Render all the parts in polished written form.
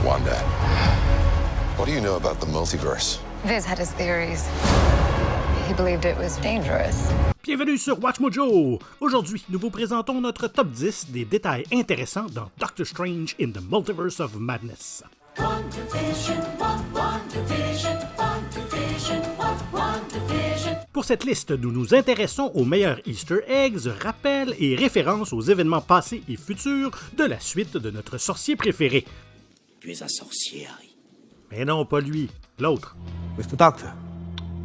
Wanda, what do you know about the multiverse? Viz had his theories. He believed it was dangerous. Bienvenue sur Watch Mojo! Aujourd'hui, nous vous présentons notre top 10 des détails intéressants dans Doctor Strange in the Multiverse of Madness. Pour cette liste, nous nous intéressons aux meilleurs Easter eggs, rappels et références aux événements passés et futurs de la suite de notre sorcier préféré. Tu es un sorcier, Harry. Mais non, pas lui, l'autre. Mr. Doctor.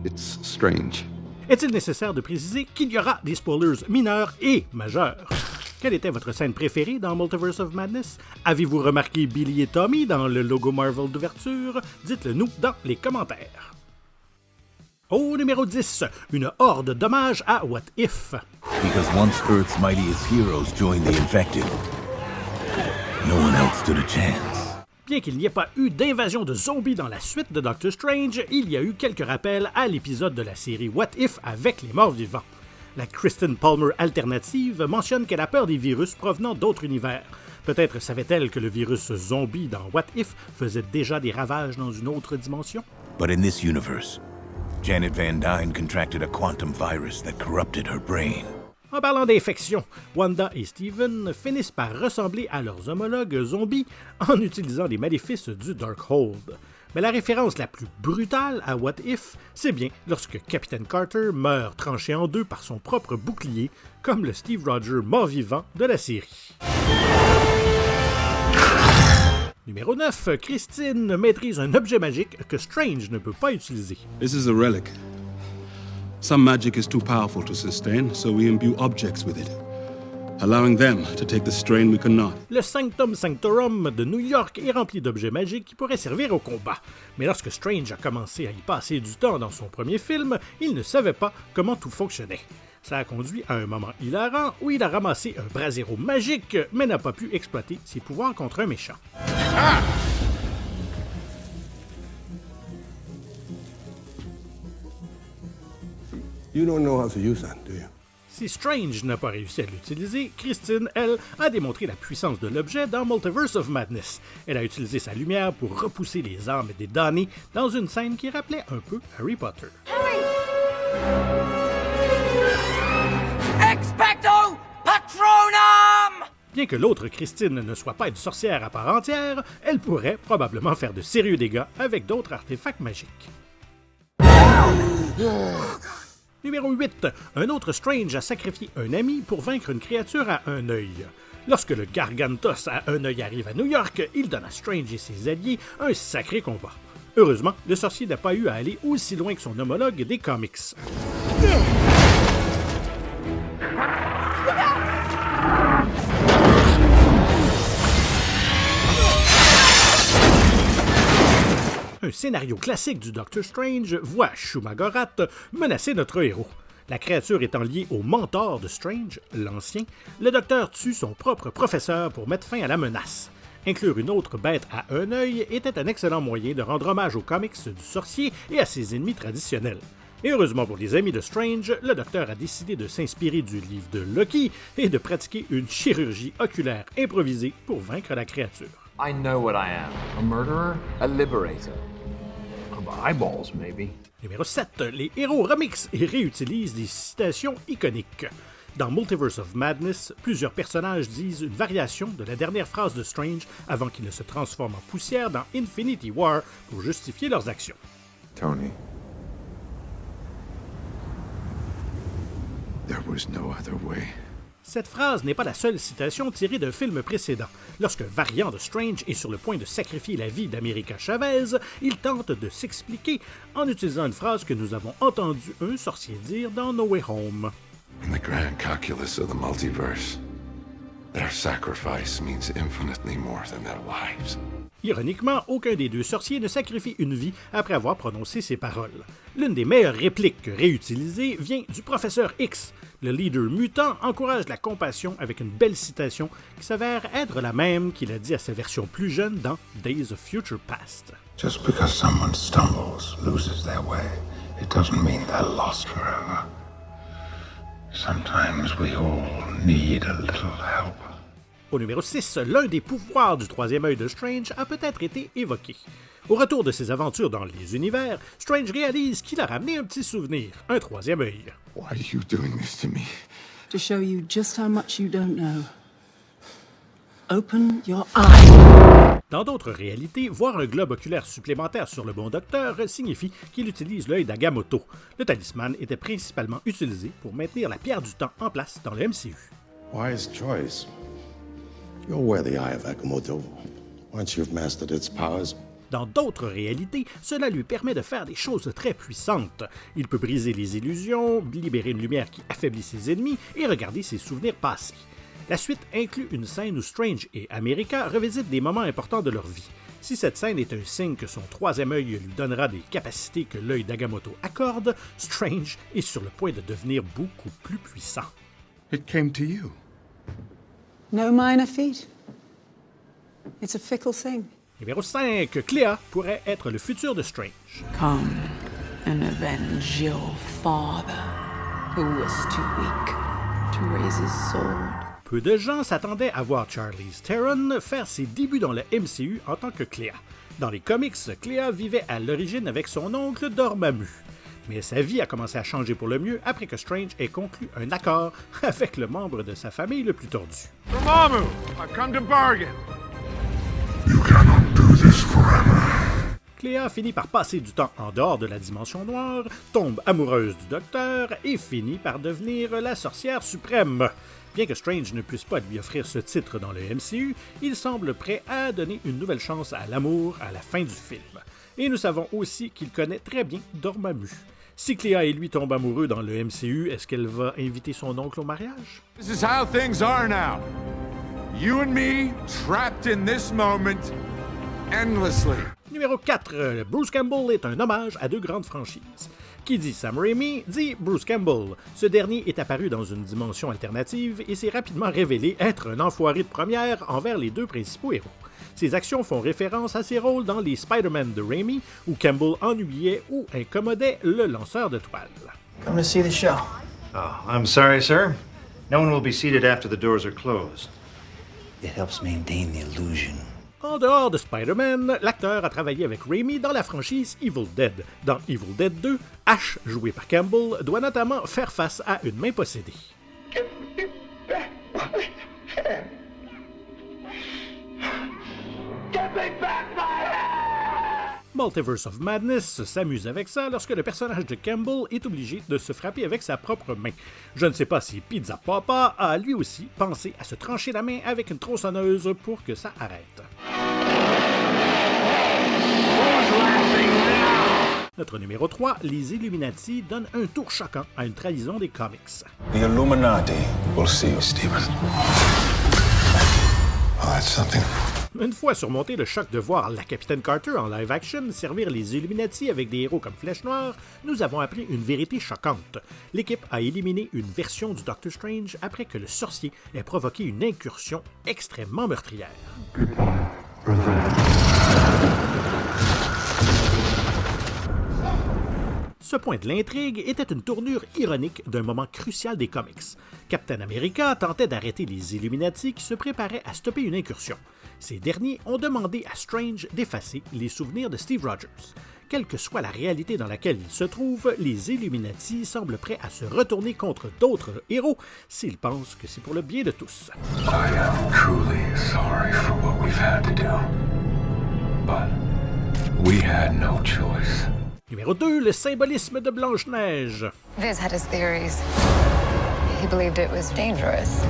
It's strange. Est-il nécessaire de préciser qu'il y aura des spoilers mineurs et majeurs? Quelle était votre scène préférée dans Multiverse of Madness? Avez-vous remarqué Billy et Tommy dans le logo Marvel d'ouverture? Dites-le nous dans les commentaires. Au numéro 10, une horde d'hommages à What If. Because once Earth's mightiest heroes joined the infected, no one else stood a chance. Bien qu'il n'y ait pas eu d'invasion de zombies dans la suite de Doctor Strange, il y a eu quelques rappels à l'épisode de la série What If avec les morts vivants. La Kristen Palmer alternative mentionne qu'elle a peur des virus provenant d'autres univers. Peut-être savait-elle que le virus zombie dans What If faisait déjà des ravages dans une autre dimension? But in this universe, Janet Van Dyne contracted a quantum virus that corrupted her brain. En parlant d'infection, Wanda et Steven finissent par ressembler à leurs homologues zombies en utilisant les maléfices du Darkhold. Mais la référence la plus brutale à What If, c'est bien lorsque Captain Carter meurt tranché en deux par son propre bouclier, comme le Steve Rogers mort-vivant de la série. Numéro 9, Christine maîtrise un objet magique que Strange ne peut pas utiliser. This is a relic. Some magic is too powerful to sustain, so we imbue objects with it, allowing them to take the strain we cannot. Le Sanctum Sanctorum de New York est rempli d'objets magiques qui pourraient servir au combat. Mais lorsque Strange a commencé à y passer du temps dans son premier film, il ne savait pas comment tout fonctionnait. Ça a conduit à un moment hilarant où il a ramassé un brasero magique, mais n'a pas pu exploiter ses pouvoirs contre un méchant. Ah! You don't know how to use that, do you? Si Strange n'a pas réussi à l'utiliser, Christine, elle, a démontré la puissance de l'objet dans Multiverse of Madness. Elle a utilisé sa lumière pour repousser les âmes des damnés dans une scène qui rappelait un peu Harry Potter. Expecto Patronum! Bien que l'autre Christine ne soit pas une sorcière à part entière, elle pourrait probablement faire de sérieux dégâts avec d'autres artefacts magiques. Numéro 8. Un autre Strange a sacrifié un ami pour vaincre une créature à un œil. Lorsque le Gargantos à un œil arrive à New York, il donne à Strange et ses alliés un sacré combat. Heureusement, le sorcier n'a pas eu à aller aussi loin que son homologue des comics. Un scénario classique du Doctor Strange voit Shumagorath menacer notre héros. La créature étant liée au mentor de Strange, l'ancien, le docteur tue son propre professeur pour mettre fin à la menace. Inclure une autre bête à un œil était un excellent moyen de rendre hommage aux comics du sorcier et à ses ennemis traditionnels. Et heureusement pour les amis de Strange, le docteur a décidé de s'inspirer du livre de Loki et de pratiquer une chirurgie oculaire improvisée pour vaincre la créature. I know what I am. A murderer, a liberator. Of eyeballs, maybe. Numéro 7. Les héros remixent et réutilisent des citations iconiques. Dans Multiverse of Madness, plusieurs personnages disent une variation de la dernière phrase de Strange avant qu'il ne se transforme en poussière dans Infinity War pour justifier leurs actions. Tony. There was no other way. Cette phrase n'est pas la seule citation tirée d'un film précédent. Lorsqu'un variant de Strange est sur le point de sacrifier la vie d'America Chavez, il tente de s'expliquer en utilisant une phrase que nous avons entendu un sorcier dire dans No Way Home. In the grand calculus of the multiverse, their sacrifice means infinitely more than their lives. Ironiquement, aucun des deux sorciers ne sacrifie une vie après avoir prononcé ces paroles. L'une des meilleures répliques réutilisées vient du professeur X. Le leader mutant encourage la compassion avec une belle citation qui s'avère être la même qu'il a dit à sa version plus jeune dans Days of Future Past. Just because someone stumbles, loses their way, it doesn't mean they're lost forever. Sometimes we all need a little help. Au numéro 6, l'un des pouvoirs du troisième œil de Strange a peut-être été évoqué. Au retour de ses aventures dans les univers, Strange réalise qu'il a ramené un petit souvenir, un troisième œil. Why are you doing this to me? To show you just how much you don't know. Open your eyes. Dans d'autres réalités, voir un globe oculaire supplémentaire sur le bon docteur signifie qu'il utilise l'œil d'Agamotto. Le talisman était principalement utilisé pour maintenir la pierre du temps en place dans le MCU. Wise choice. You'll wear the eye of Agamotto once you've mastered its powers. Dans d'autres réalités, cela lui permet de faire des choses très puissantes. Il peut briser les illusions, libérer une lumière qui affaiblit ses ennemis et regarder ses souvenirs passés. La suite inclut une scène où Strange et America revisitent des moments importants de leur vie. Si cette scène est un signe que son troisième œil lui donnera des capacités que l'œil d'Agamotto accorde, Strange est sur le point de devenir beaucoup plus puissant. It came to you. No minor feat. It's a fickle thing. Numéro 5, Clea pourrait être le futur de Strange. Come and avenge your father, who was too weak to raise his sword. Peu de gens s'attendaient à voir Charlize Theron faire ses débuts dans le MCU en tant que Clea. Dans les comics, Clea vivait à l'origine avec son oncle Dormammu. Mais sa vie a commencé à changer pour le mieux après que Strange ait conclu un accord avec le membre de sa famille le plus tordu. Dormammu, I've come to bargain. You cannot do this forever. Clea finit par passer du temps en dehors de la dimension noire, tombe amoureuse du docteur et finit par devenir la sorcière suprême. Bien que Strange ne puisse pas lui offrir ce titre dans le MCU, il semble prêt à donner une nouvelle chance à l'amour à la fin du film. Et nous savons aussi qu'il connaît très bien Dormammu. Si Clea et lui tombent amoureux dans le MCU, est-ce qu'elle va inviter son oncle au mariage? This is how things are now. You and me, trapped in this moment, endlessly. Numéro 4, Bruce Campbell est un hommage à deux grandes franchises. Qui dit Sam Raimi, dit Bruce Campbell. Ce dernier est apparu dans une dimension alternative et s'est rapidement révélé être un enfoiré de première envers les deux principaux héros. Ses actions font référence à ses rôles dans les Spider-Man de Raimi, où Campbell ennuyait ou incommodait le lanceur de toile. Come to see the show. Oh, I'm sorry, sir. No one will be seated after the doors are closed. It helps maintain the illusion. En dehors de Spider-Man, l'acteur a travaillé avec Raimi dans la franchise Evil Dead. Dans Evil Dead 2, Ash, joué par Campbell, doit notamment faire face à une main possédée. Multiverse of Madness s'amuse avec ça lorsque le personnage de Campbell est obligé de se frapper avec sa propre main. Je ne sais pas si Pizza Papa a lui aussi pensé à se trancher la main avec une tronçonneuse pour que ça arrête. Notre numéro 3, les Illuminati donnent un tour choquant à une trahison des comics. The Illuminati will see you, Stephen. Oh, that's something. Une fois surmonté le choc de voir la Capitaine Carter en live-action servir les Illuminati avec des héros comme Flèche Noire, nous avons appris une vérité choquante. L'équipe a éliminé une version du Doctor Strange après que le sorcier ait provoqué une incursion extrêmement meurtrière. Ce point de l'intrigue était une tournure ironique d'un moment crucial des comics. Captain America tentait d'arrêter les Illuminati qui se préparaient à stopper une incursion. Ces derniers ont demandé à Strange d'effacer les souvenirs de Steve Rogers. Quelle que soit la réalité dans laquelle ils se trouvent, les Illuminati semblent prêts à se retourner contre d'autres héros s'ils pensent que c'est pour le bien de tous. I am truly sorry for what we've had to do. But we had no choice. Numéro 2, le symbolisme de Blanche-Neige. Viz had his theories. He believed it was dangerous.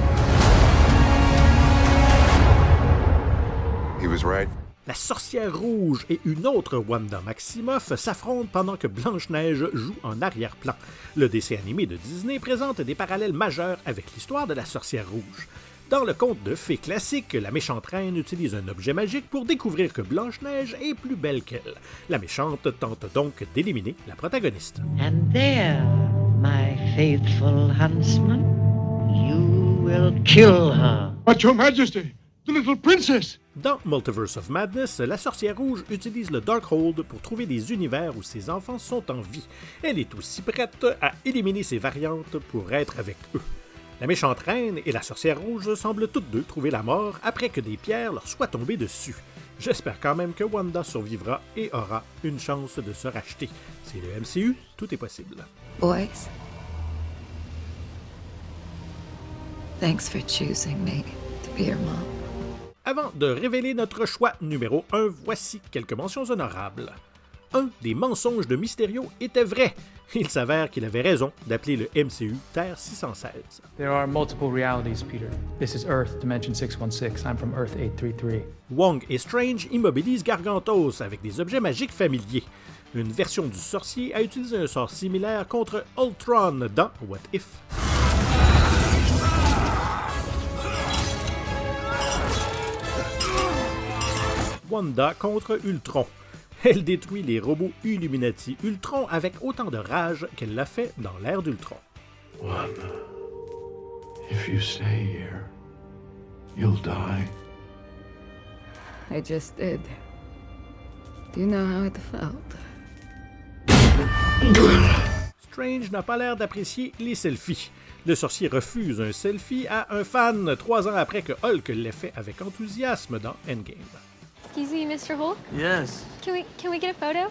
He was right. La sorcière rouge et une autre Wanda Maximoff s'affrontent pendant que Blanche-Neige joue en arrière-plan. Le dessin animé de Disney présente des parallèles majeurs avec l'histoire de la sorcière rouge. Dans le conte de fées classique, la méchante reine utilise un objet magique pour découvrir que Blanche-Neige est plus belle qu'elle. La méchante tente donc d'éliminer la protagoniste. And there, my faithful huntsman, you will kill her. But your majesty, the little princess! Dans Multiverse of Madness, la sorcière rouge utilise le Darkhold pour trouver des univers où ses enfants sont en vie. Elle est aussi prête à éliminer ses variantes pour être avec eux. La méchante reine et la sorcière rouge semblent toutes deux trouver la mort après que des pierres leur soient tombées dessus. J'espère quand même que Wanda survivra et aura une chance de se racheter. C'est le MCU, tout est possible. Boys, thanks for choosing me to be your mom. Avant de révéler notre choix numéro 1, voici quelques mentions honorables. Un des mensonges de Mysterio était vrai. Il s'avère qu'il avait raison d'appeler le MCU Terre 616. There are multiple realities, Peter. This is Earth, Dimension 616. I'm from Earth 833. Wong et Strange immobilisent Gargantos avec des objets magiques familiers. Une version du sorcier a utilisé un sort similaire contre Ultron dans What If. Wanda contre Ultron. Elle détruit les robots Illuminati Ultron avec autant de rage qu'elle l'a fait dans l'ère d'Ultron. Wanda, if you stay here, you'll die. I just did. Do you know how it felt? Strange n'a pas l'air d'apprécier les selfies. Le sorcier refuse un selfie à un fan 3 ans après que Hulk l'ait fait avec enthousiasme dans Endgame. Excuse me, Mr. Hulk? Yes. Can we get a photo?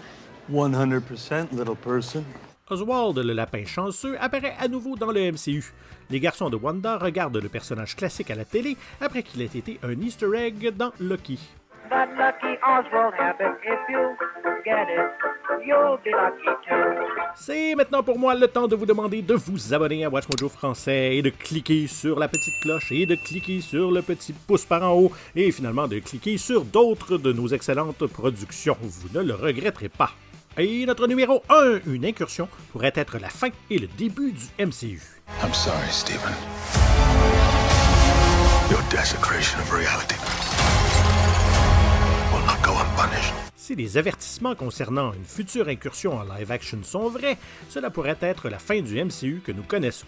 100%, little person. Oswald, le lapin chanceux, apparaît à nouveau dans le MCU. Les garçons de Wanda regardent le personnage classique à la télé après qu'il ait été un Easter egg dans Loki. But lucky Oswald happened. If you get it, you'll be lucky too. C'est maintenant pour moi le temps de vous demander de vous abonner à WatchMojo français et de cliquer sur la petite cloche et de cliquer sur le petit pouce par en haut et finalement de cliquer sur d'autres de nos excellentes productions. Vous ne le regretterez pas. Et notre numéro 1, une incursion, pourrait être la fin et le début du MCU. I'm sorry, Stephen. Your desecration of reality will not go unpunished. Si les avertissements concernant une future incursion en live-action sont vrais, cela pourrait être la fin du MCU que nous connaissons.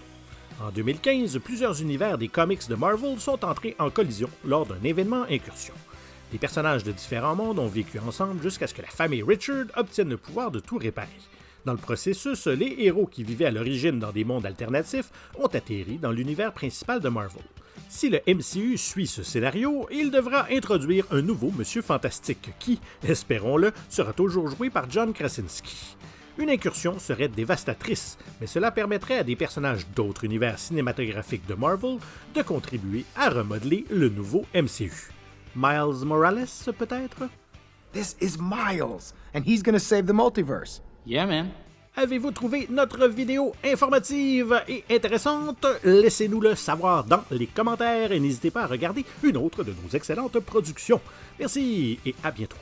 En 2015, plusieurs univers des comics de Marvel sont entrés en collision lors d'un événement incursion. Les personnages de différents mondes ont vécu ensemble jusqu'à ce que la famille Richard obtienne le pouvoir de tout réparer. Dans le processus, les héros qui vivaient à l'origine dans des mondes alternatifs ont atterri dans l'univers principal de Marvel. Si le MCU suit ce scénario, il devra introduire un nouveau Monsieur Fantastique qui, espérons-le, sera toujours joué par John Krasinski. Une incursion serait dévastatrice, mais cela permettrait à des personnages d'autres univers cinématographiques de Marvel de contribuer à remodeler le nouveau MCU. Miles Morales, peut-être? This is Miles, and he's gonna save the multiverse. Yeah, man. Avez-vous trouvé notre vidéo informative et intéressante? Laissez-nous le savoir dans les commentaires et n'hésitez pas à regarder une autre de nos excellentes productions. Merci et à bientôt.